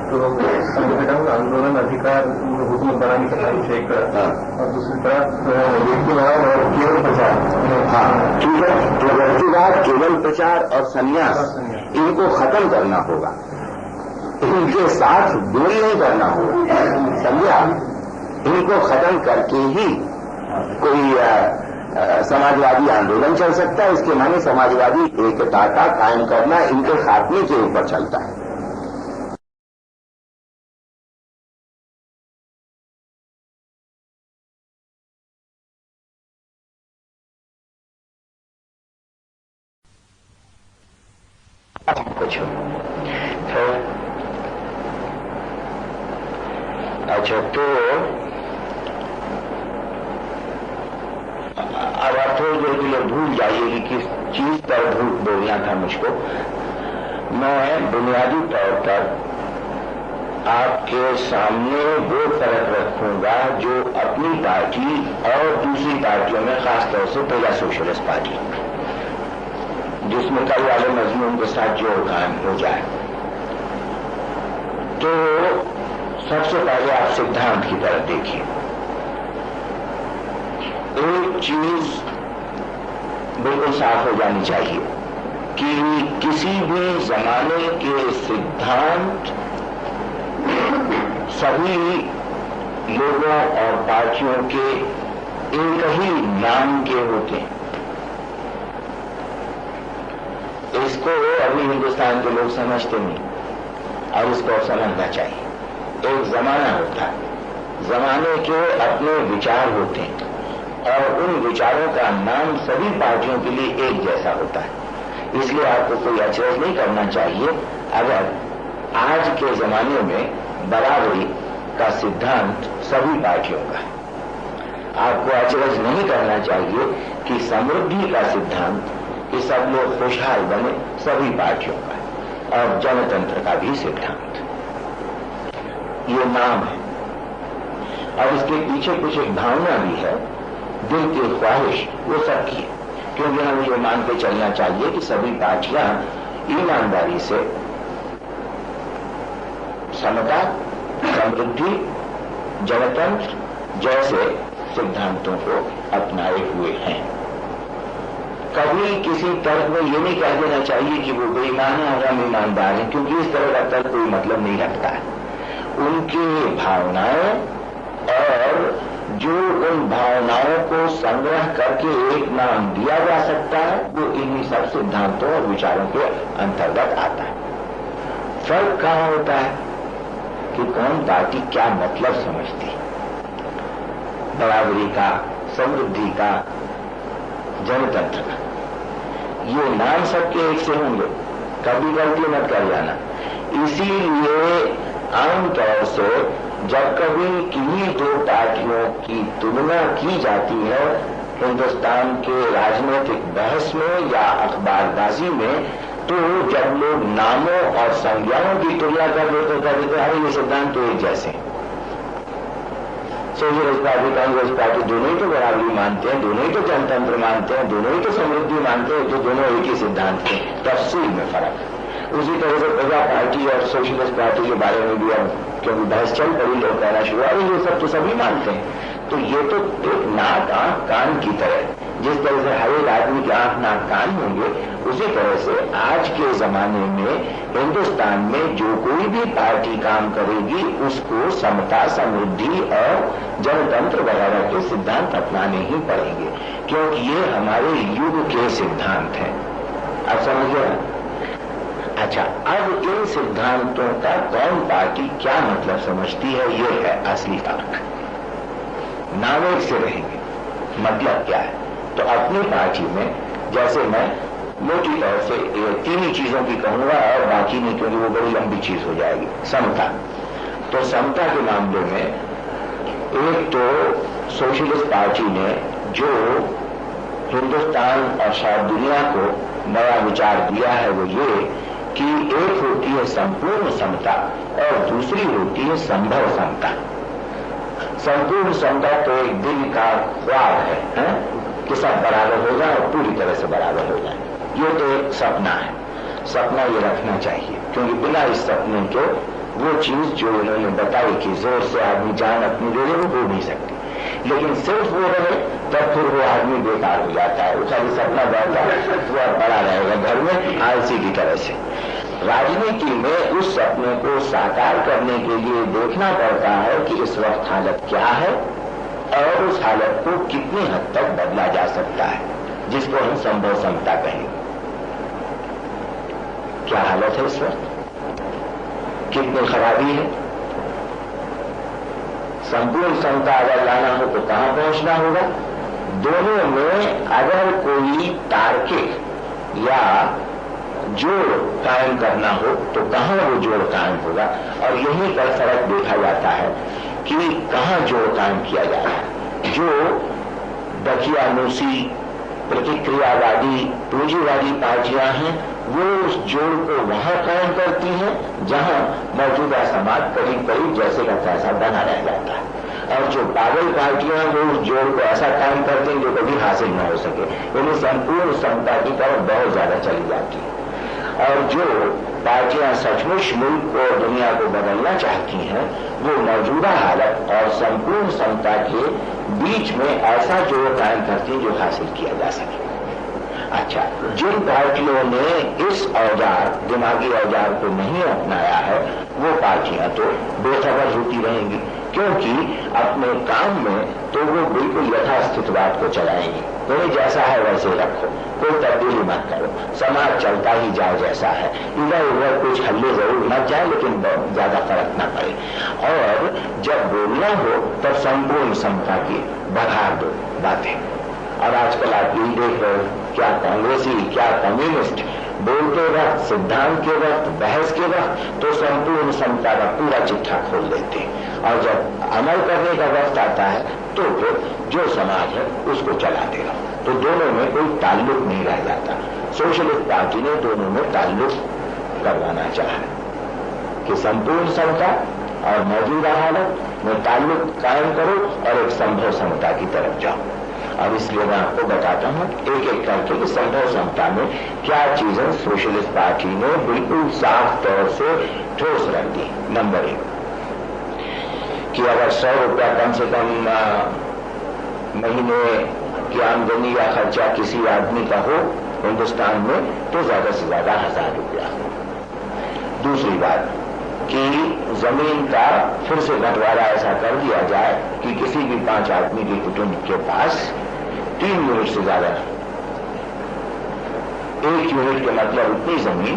तो संगठन आंदोलन अधिकार हुकूमत बनाने का एक और दूसरी तरफ व्यक्तिवाद और केवल प्रचार। हाँ ठीक है, तो व्यक्तिवाद, केवल प्रचार और संन्यास इनको खत्म करना होगा, इनके साथ दूरी नहीं करना होगा। समझा? इनको खत्म करके ही कोई समाजवादी आंदोलन चल सकता है। इसके माने समाजवादी एकता का कायम करना इनके खात्मे के ऊपर चलता है। कुछ तो अच्छा, तो अब आप थोड़ी देर के लिए भूल जाइए कि किस चीज पर झूठ बोलना था मुझको। मैं बुनियादी तौर पर आपके सामने वो फर्क रखूंगा जो अपनी पार्टी और दूसरी पार्टियों में, खासतौर से प्रजा सोशलिस्ट पार्टी, जिसमें कल वाले मजमून के साथ जोड़ कायम हो जाए। तो सबसे पहले आप सिद्धांत की तरफ देखिए। एक चीज बिल्कुल साफ हो जानी चाहिए कि किसी भी जमाने के सिद्धांत सभी लोगों और पार्टियों के एक ही नाम के होते हैं। इसको अभी हिंदुस्तान के लोग समझते नहीं और इसको समझना चाहिए। एक जमाना होता है, जमाने के अपने विचार होते हैं और उन विचारों का नाम सभी पार्टियों के लिए एक जैसा होता है। इसलिए आपको कोई अचरज नहीं करना चाहिए अगर आज के जमाने में बराबरी का सिद्धांत सभी पार्टियों का है। आपको अचरज नहीं करना चाहिए कि समृद्धि का सिद्धांत कि सब लोग खुशहाल बने सभी पार्टियों का है, और जनतंत्र का भी सिद्धांत। ये नाम है और इसके पीछे कुछ एक भावना भी है, दिल की ख्वाहिश, वो सबकी है। क्योंकि हमें ये मान के चलना चाहिए कि सभी पार्टियां ईमानदारी से समता, समृद्धि, जनतंत्र जैसे सिद्धांतों को अपनाए हुए हैं। कभी किसी तर्क में ये नहीं कह देना चाहिए कि वो बेईमान है और हम ईमानदार हैं, क्योंकि इस तरह का तर्क कोई मतलब नहीं रखता है। उनकी भावनाएं और जो उन भावनाओं को संग्रह करके एक नाम दिया जा सकता है, वो इन्हीं सब सिद्धांतों और विचारों के अंतर्गत आता है। फर्क कहां होता है कि कौन पार्टी क्या मतलब समझती है। बराबरी का, समृद्धि का, जनतंत्र का, ये नाम सबके एक से होंगे, कभी गलती मत कर जाना। इसीलिए आमतौर से जब कभी किन्हीं दो पार्टियों की तुलना की जाती है हिंदुस्तान के राजनीतिक बहस में या अखबारबाजी में, तो जब लोग नामों और संज्ञाओं की तुलना कर देते अरे ये सिद्धांत तो एक जैसे। सोशलिस्ट पार्टी, कांग्रेस पार्टी दोनों ही तो बराबरी मानते हैं, दोनों ही तो जनतंत्र मानते हैं, दोनों ही तो समृद्धि मानते हैं, तो दोनों एक ही सिद्धांत के, तफसील में फर्क है। उसी तरह से प्रजा पार्टी और सोशलिस्ट पार्टी के बारे में भी अब क्योंकि बहस चल पड़ी, लोग कहना शुरू हुआ ये सब तो सभी मानते हैं। तो ये तो एक नाक आंख कान की तरह, जिस तरह से हर एक आदमी के आंख नाक कान होंगे, उसी तरह से आज के जमाने में हिंदुस्तान में जो कोई भी पार्टी काम करेगी उसको समता, समृद्धि और जनतंत्र वगैरह के सिद्धांत अपनाने ही पड़ेंगे, क्योंकि ये हमारे युग के सिद्धांत हैं। अब समझिए। अच्छा, अब इन सिद्धांतों का कौन पार्टी क्या मतलब समझती है, ये है असली फर्क। नाम एक से रहेंगे, मतलब क्या है। तो अपनी पार्टी में जैसे मैं मोटी तौर से तीन ही चीजों की कहूंगा और बाकी नहीं, क्योंकि वो बड़ी लंबी चीज हो जाएगी। समता, तो समता के मामले में एक तो सोशलिस्ट पार्टी ने जो हिंदुस्तान और शायद दुनिया को नया विचार दिया है वो ये कि एक होती है संपूर्ण समता और दूसरी होती है संभव समता। संपूर्ण समता तो एक दिल का ख्वाब है कि सब बराबर हो जाए और पूरी तरह से बराबर हो जाए। ये तो एक सपना है, सपना ये रखना चाहिए, क्योंकि बिना इस सपने के वो चीज जो इन्होंने बताई कि जोर से आदमी जान अपनी दे दे, वो हो नहीं सकती। लेकिन सिर्फ वो रहे तब फिर वो आदमी बेकार हो जाता है, उसका भी सपना बढ़ता है, वो बड़ा रहेगा घर में आलसी की तरह से। राजनीति में उस सपने को साकार करने के लिए देखना पड़ता है कि इस वक्त हालत क्या है और उस हालत को कितनी हद तक बदला जा सकता है, जिसको हम संभव समता कहेंगे। क्या हालत है इस वक्त, कितनी खराबी है। संपूर्ण समता अगर लाना हो तो कहां पहुंचना होगा। दोनों में अगर कोई तार्किक या जोड़ कायम करना हो तो कहां वो जोड़ कायम होगा। और यहीं पर फर्क देखा जाता है कि कहां जोड़ कायम किया जा रहा है। जो दकियानूसी प्रतिक्रियावादी पूंजीवादी पार्टियां हैं वो उस जोड़ को वहां कायम करती हैं जहां मौजूदा समाज करीब करीब जैसे का तैसा बना रह जाता है, और जो पागल पार्टियां वो उस जोड़ को ऐसा कायम करते हैं जो कभी हासिल न हो सके, यानी संपूर्ण समता की तरफ बहुत ज्यादा चली जाती है। और जो पार्टियां सचमुच मुल्क और दुनिया को बदलना चाहती हैं वो मौजूदा हालत और संपूर्ण समता के बीच में ऐसा जोड़ कायम करती है जो हासिल किया जा सके। अच्छा, जिन पार्टियों ने इस औजार दिमागी औजार को नहीं अपनाया है वो पार्टियां तो बेखबर होती रहेंगी, क्योंकि अपने काम में तो वो बिल्कुल यथास्थितवाद को चलाएंगी, कोई जैसा है वैसे रखो, कोई तब्दीली मत करो, समाज चलता ही जाए जैसा है, इधर उधर कुछ हल्ले जरूर मत जाए लेकिन ज्यादा फर्क ना पड़े। और जब बोलना हो तब संपूर्ण समता की बढ़ा दो बातें। और आजकल आप यही देख रहे हो, क्या कांग्रेसी क्या कम्युनिस्ट बोलते वक्त, सिद्धांत के वक्त, बहस के वक्त तो संपूर्ण समता का पूरा चिट्ठा खोल देते हैं, और जब अमल करने का वक्त आता है तो फिर जो समाज है उसको चलाते रहो, तो दोनों में कोई ताल्लुक नहीं रह जाता। सोशलिस्ट पार्टी ने दोनों में ताल्लुक करवाना चाहा कि संपूर्ण समता और मौजूदा हालत में ताल्लुक कायम करो और एक संभव समता की तरफ जाओ। अब इसलिए मैं आपको बताता हूं एक एक करके कि संभव समता में क्या चीजें सोशलिस्ट पार्टी ने बिल्कुल साफ तौर से ठोस रख दी। नंबर 1 कि अगर 100 रुपया कम से कम महीने की आमदनी या खर्चा किसी आदमी का हो हिंदुस्तान में तो ज्यादा से ज्यादा 1000 रुपया। दूसरी बात कि जमीन का फिर से बंटवारा ऐसा कर दिया जाए कि किसी भी 5 आदमी के कुटुंब के पास 3 यूनिट से ज्यादा, 1 यूनिट के मतलब उतनी जमीन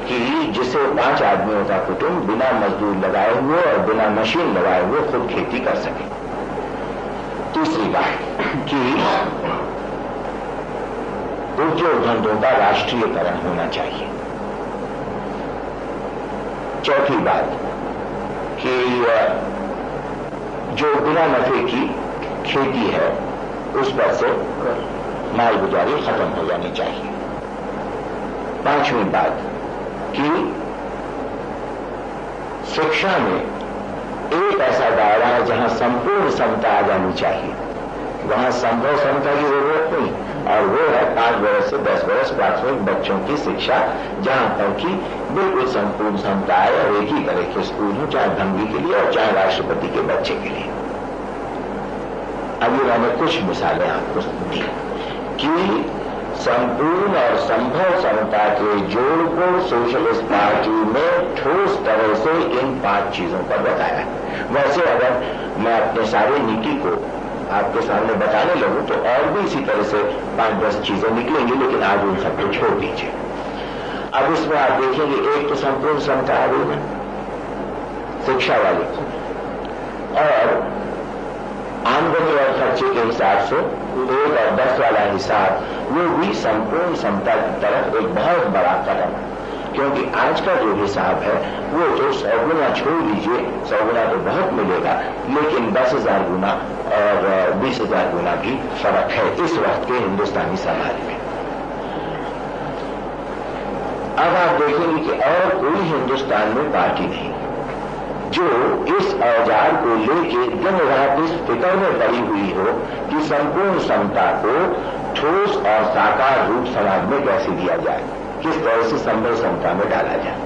कि जिसे 5 आदमियों का कुटुंब बिना मजदूर लगाए हुए और बिना मशीन लगाए हुए खुद खेती कर सके। तीसरी बात कि उद्योग धंधों का राष्ट्रीयकरण होना चाहिए। चौथी बात कि जो बिना नफे की खेती है उस पर से मालगुजारी खत्म हो जानी चाहिए। पांचवी बात कि शिक्षा में एक ऐसा दायरा है जहां संपूर्ण समता आ जानी चाहिए, वहां संभव समता की जरूरत नहीं, और वो है 5 वर्ष से 10 वर्ष प्राथमिक बच्चों की शिक्षा, जहां पर कि बिल्कुल संपूर्ण समता है और एक ही तरह के स्कूल हो, चाहे धमगी के लिए और चाहे राष्ट्रपति के बच्चे के लिए। अभी मैंने कुछ मिसालें आपको दी कि संपूर्ण और संभव समता के जोड़ को सोशलिस्ट पार्टी ने ठोस तरह से इन 5 चीजों पर बताया। वैसे अगर मैं अपने सारे नीति को आपके सामने बताने लगूं तो और भी इसी तरह से 5-10 चीजें निकलेंगी, लेकिन आज उन सबको छोड़ दीजिए। अब इसमें आप देखेंगे एक तो संपूर्ण समता आ गई है शिक्षा वाली, और आमदनी और खर्चे के हिसाब से 1 और 10 वाला हिसाब वो भी संपूर्ण समता की तरफ एक बहुत बड़ा कदम है, क्योंकि आज का जो हिसाब है वो तो 100 गुना छोड़ दीजिए, 100 गुना तो बहुत मिलेगा, लेकिन 10,000 गुना और 20,000 गुना भी फर्क है इस वक्त के हिंदुस्तानी समाज में। अब आप देखेंगे कि और कोई हिंदुस्तान में पार्टी नहीं जो इस औजार को लेके दिन रात इस फिक्र में पड़ी हुई हो कि संपूर्ण समता को ठोस और साकार रूप समाज में कैसे दिया जाए, किस तरह से संभव समता में डाला जाए,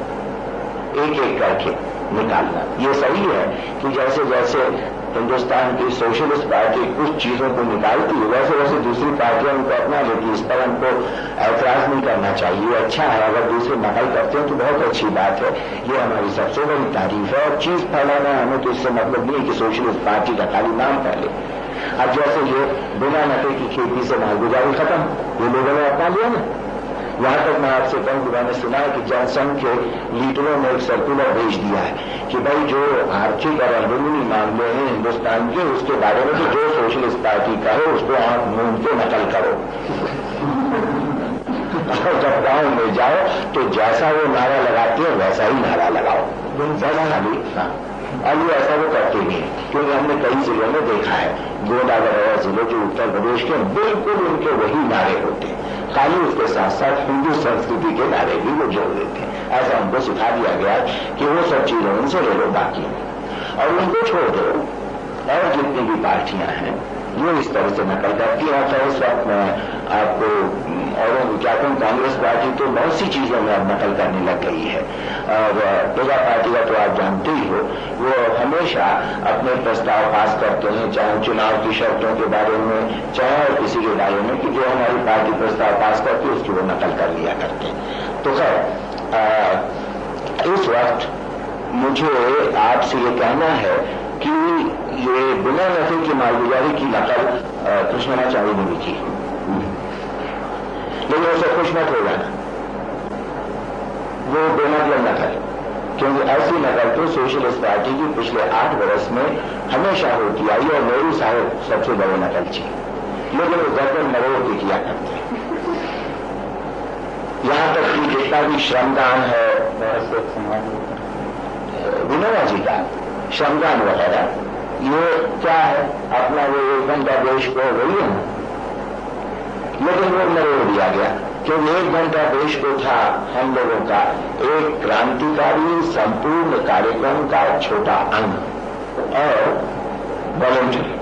एक एक करके निकालना। ये सही है कि जैसे जैसे हिंदुस्तान की सोशलिस्ट पार्टी कुछ चीजों को निकालती है वैसे वैसे दूसरी पार्टियां उनको अपना लेती, इस पर हमको ऐतराज नहीं करना चाहिए। अच्छा है अगर दूसरे नकल करते हैं तो बहुत अच्छी बात है, ये हमारी सबसे बड़ी तारीफ है। और चीज फैलाना हमें तो इससे मतलब नहीं है कि सोशलिस्ट पार्टी का खाली नाम फैले। अब जैसे ये बिना नफे की खेती से मालगुजारी खत्म, ये लोगों ने अपना लिया ना। यहां तक मैं आपसे कहूं कि मैंने सुना है कि जनसंघ के लीडरों ने एक सर्कुलर भेज दिया है कि भाई जो आर्थिक और अंदरूनी मामले हैं हिंदुस्तान के उसके बारे में तो जो सोशलिस्ट पार्टी का है उसको आप मूंद के नकल करो और जब गांव में जाओ तो जैसा वो नारा लगाते हैं वैसा ही नारा लगाओ। खाली अब ये ऐसा वो करते नहीं है, क्योंकि हमने कई जिलों में देखा है, गोंडा वगैरह जिले जो उत्तर प्रदेश के, बिल्कुल उनके वही नारे होते हैं, खाली उसके साथ साथ हिंदू संस्कृति के नारे भी वो जोड़ देते हैं। ऐसा हमको सिखा दिया गया कि वो सब चीजें उनसे ले लो, बाकी और उनको छोड़ दो। और जितनी भी पार्टियां हैं वो इस तरह से नकल करती है। तो इस वक्त मैं आपको और क्या कहूँ, कांग्रेस पार्टी तो बहुत सी चीजों में अब नकल करने लग गई है। और प्रजा पार्टी का तो आप जानते ही हो, वो हमेशा अपने प्रस्ताव पास करते हैं, चाहे चुनाव की शर्तों के बारे में, चाहे किसी के बारे में, कि जो हमारी पार्टी प्रस्ताव पास करती है उसकी वो नकल कर लिया करते हैं। तो खैर इस वक्त मुझे आपसे ये कहना है कि ये बिना नफे की मालगुजारी की नकल कृष्णाचार्य ने भी की, लेकिन उसे खुश मत हो जाना, वो बेमतलब नकल, क्योंकि ऐसी नकल तो सोशलिस्ट पार्टी की पिछले 8 वर्ष में हमेशा होती आई और नेहरू साहब सबसे बड़े नकलची, लेकिन वो गर्दन मरोड़ के किया करते हैं। यहां तक कि जितना भी श्रमदान है विनोबा जी का श्रमदान वगैरह, ये क्या है, अपना वो 1 घंटा देश को वही है, लेकिन वो मरोड़ दिया गया, क्योंकि 1 घंटा देश को था हम लोगों का एक क्रांतिकारी संपूर्ण कार्यक्रम का छोटा अंग और वॉलंटरी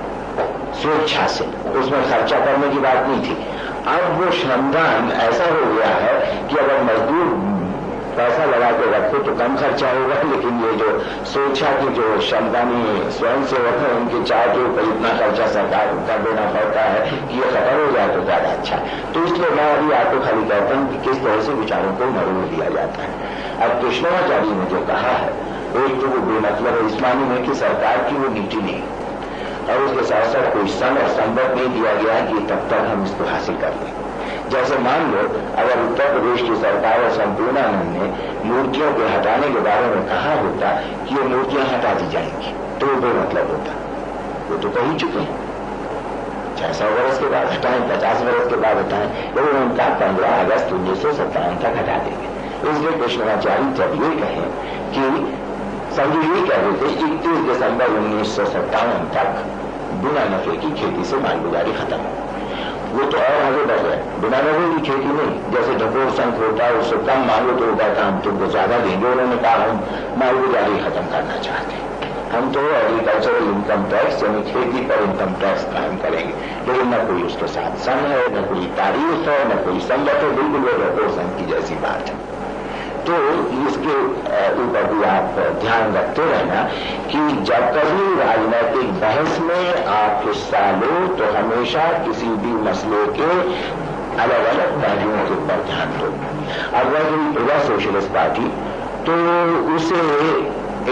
स्वेच्छा से, उसमें खर्चा करने की बात नहीं थी। अब वो श्रमदान ऐसा हो गया है कि अगर मजदूर पैसा लगा के रखो तो कम खर्चा होगा, लेकिन ये जो स्वेच्छा की जो श्रमदानी स्वयं सेवक है उनके चाय के ऊपर इतना खर्चा सरकार कर देना पड़ता है कि ये खबर हो जाए तो ज्यादा अच्छा है। तो इसलिए मैं अभी आपको खाली कहता हूं कि किस तरह से विचारों को मरोड़ दिया जाता है। अब कृष्णाचार्य ने जो कहा है, एक तो वो बेमतलब है, इस मायने में कि सरकार की वो नीति नहीं, और उसके साथ साथ कोई सन और संबंध नहीं दिया गया है कि तब तक हम इसको हासिल कर लें। जैसे मान लो अगर उत्तर प्रदेश की सरकार और संपूर्णानंद ने मूर्तियों के हटाने के बारे में कहा होता कि ये मूर्तियां हटा दी जाएंगी, तो वो बेमतलब होता। वो तो कह ही चुके हैं, 600 वर्ष के बाद हटाएं, 50 वर्ष के बाद हटाएं, लेकिन उनका 15 अगस्त 1957 तक हटा देंगे। इसलिए कृष्णाचार्य जब ये कहें कि समझो ये कह रहे थे 31 दिसंबर 1957 तक बिना नफे की खेती से मालगुजारी खत्म हो, वो तो और आगे बढ़ गए, बिना नफे की खेती नहीं, जैसे ढकोर संख होता है उससे कम मांगो तो वो कहता हम तुमको ज्यादा देंगे। उन्होंने कहा हम मालगुजारी खत्म करना चाहते हैं, हम तो एग्रीकल्चरल इनकम टैक्स यानी खेती पर इनकम टैक्स कायम करेंगे, लेकिन न कोई उसके साथ सन है, न कोई तारीख है, न कोई संगत है, बिल्कुल वो ढकोर संख की जैसी बात है। तो इसके ऊपर भी आप ध्यान रखते रहना कि जब कभी राजनैतिक बहस में आप हिस्सा लो तो हमेशा किसी भी मसले के अलग अलग पहलुओं के ऊपर ध्यान दो। अगर प्रजा सोशलिस्ट पार्टी तो उसे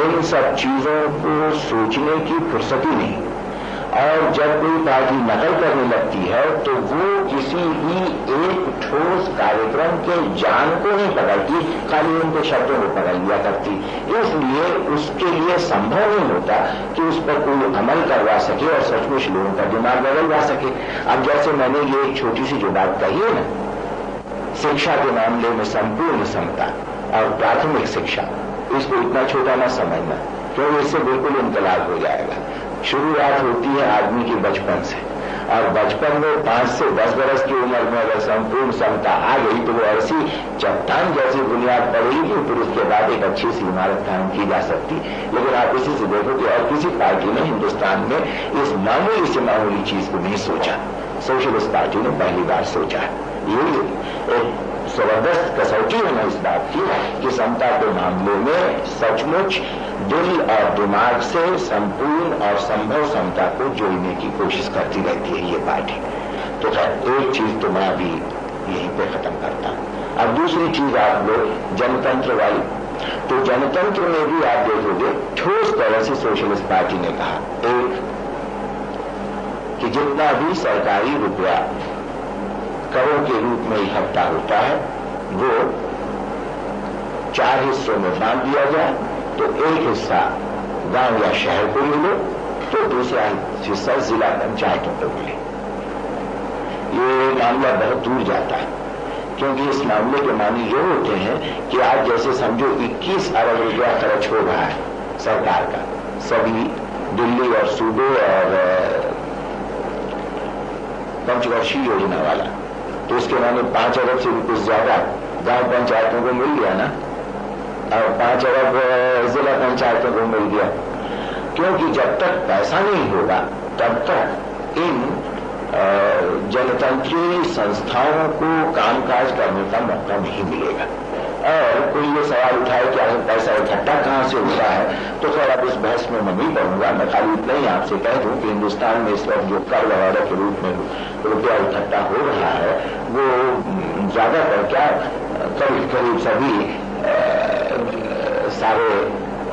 इन सब चीजों को सोचने की फुर्सत ही नहीं, और जब कोई पार्टी नकल करने लगती है तो वो किसी भी एक ठोस कार्यक्रम के जान को नहीं पकड़ती, खाली उनके शब्दों को पकड़ लिया करती। इसलिए उसके लिए संभव नहीं होता कि उस पर कोई अमल करवा सके और सचमुच लोगों का दिमाग बदलवा सके। अब जैसे मैंने ये एक छोटी सी जो बात कही है ना, शिक्षा के मामले में संपूर्ण समता और प्राथमिक शिक्षा, इसको इतना छोटा न समझना, क्योंकि इससे बिल्कुल इनकलाब हो जाएगा। शुरुआत होती है आदमी की बचपन से, और बचपन में 5 से 10 वर्ष की उम्र में अगर संपूर्ण समता आ गई तो वो ऐसी चट्टान जैसी बुनियाद पड़ेगी, फिर उसके बाद एक अच्छी सी इमारत कायम की जा सकती। लेकिन आप इसी से देखो कि और किसी पार्टी ने हिंदुस्तान में इस मामूली से मामूली चीज को नहीं सोचा, सोशलिस्ट पार्टी ने पहली बार सोचा। ये एक जबरदस्त कसौटी है इस बात की कि समता के मामले में सचमुच दिल और दिमाग से संपूर्ण और संभव समता को जोड़ने की कोशिश करती रहती है ये पार्टी। तो खैर एक चीज तो मैं अभी यहीं पे खत्म करता हूं। अब दूसरी चीज आप लोग जनतंत्र वाली, तो जनतंत्र में भी आप देखोगे ठोस तरह से सोशलिस्ट पार्टी ने कहा एक कि जितना भी सरकारी रुपया करों के रूप में इकट्ठा होता है वो 4 हिस्सों में बांट दिया जाए, तो एक हिस्सा गांव या शहर को मिले तो दूसरा हिस्सा जिला पंचायतों को मिले। ये मामला बहुत दूर जाता है, क्योंकि इस मामले के मानी ये होते हैं कि आज जैसे समझो 21 अरब रुपया खर्च हो रहा है सरकार का सभी दिल्ली और सूबे और पंचवर्षीय योजना वाला, तो उसके माने 5 अरब से भी कुछ ज्यादा गांव पंचायतों को मिल गया ना, और 5 अरब जिला पंचायतों को मिल गया। क्योंकि जब तक पैसा नहीं होगा तब तक इन जनतंत्रीय संस्थाओं को कामकाज करने का मौका नहीं मिलेगा। और कोई ये सवाल उठाए कि आखिर पैसा इकट्ठा कहां से होता है, तो खैर अब इस बहस में मैं नहीं पढ़ूंगा। मैं खाली इतना ही आपसे कह दूं कि हिंदुस्तान में इस वक्त जो कर वगैरह के रूप में रुपया इकट्ठा हो रहा है वो ज्यादातर क्या करीब करीब सभी सारे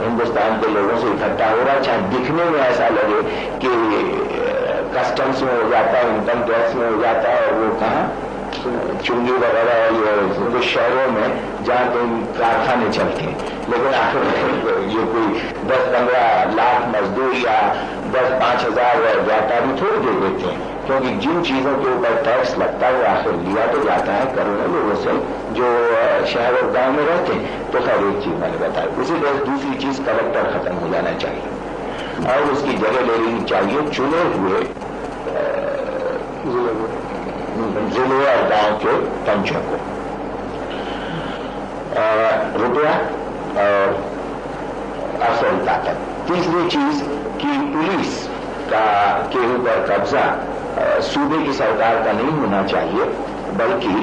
हिंदुस्तान के लोगों से इकट्ठा हो रहा है। चाहे दिखने में ऐसा लगे कि कस्टम्स में हो जाता है, इनकम टैक्स में हो जाता है, और वो कहाँ चुंगी वगैरह ये शहरों में जहाँ कहीं कारखाने चलते हैं। लेकिन आखिर ये कोई 10-15 लाख मजदूर या 10-5 हजार व्यापारी थोड़ी दे देते हैं, क्योंकि जिन चीजों के ऊपर टैक्स लगता है वो आखिर लिया तो जाता है करोड़ों लोगों से जो शहर और गांव में रहते हैं। तो खैर एक चीज मैंने बताया। उसी तरह दूसरी चीज कलेक्टर खत्म हो जाना चाहिए और उसकी जगह ले लेनी चाहिए चुने हुए जिले और गांव के पंचों को। रुपया और असल ताकत। तीसरी चीज कि पुलिस का के ऊपर कब्जा सूबे की सरकार का नहीं होना चाहिए, बल्कि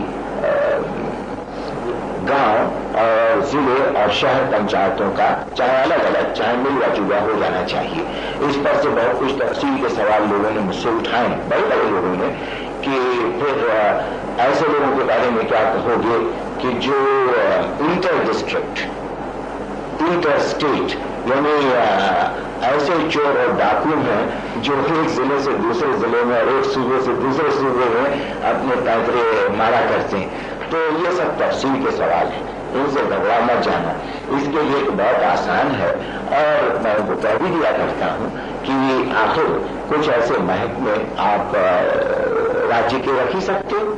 गांव और जिले और शहर पंचायतों का, चाहे अलग अलग चाहे मिलवा जुलवा हो जाना चाहिए। इस पर से बहुत कुछ तफसील के सवाल लोगों ने मुझसे उठाए, बड़े बड़े लोगों ने, कि फिर ऐसे लोगों के बारे में क्या कहोगे कि जो इंटर डिस्ट्रिक्ट इंटर स्टेट यानी ऐसे चोर और डाकू हैं जो एक जिले से दूसरे जिले में और एक सूबे से दूसरे सूबे में अपने पैतरे मारा करते हैं। तो ये सब तफसील के सवाल हैं, इनसे घबरा मत जाना। इसके लिए बहुत आसान है और मैं उनको कह भी दिया करता हूं कि आखिर कुछ ऐसे महकमे आप राज्य के रख ही सकते हो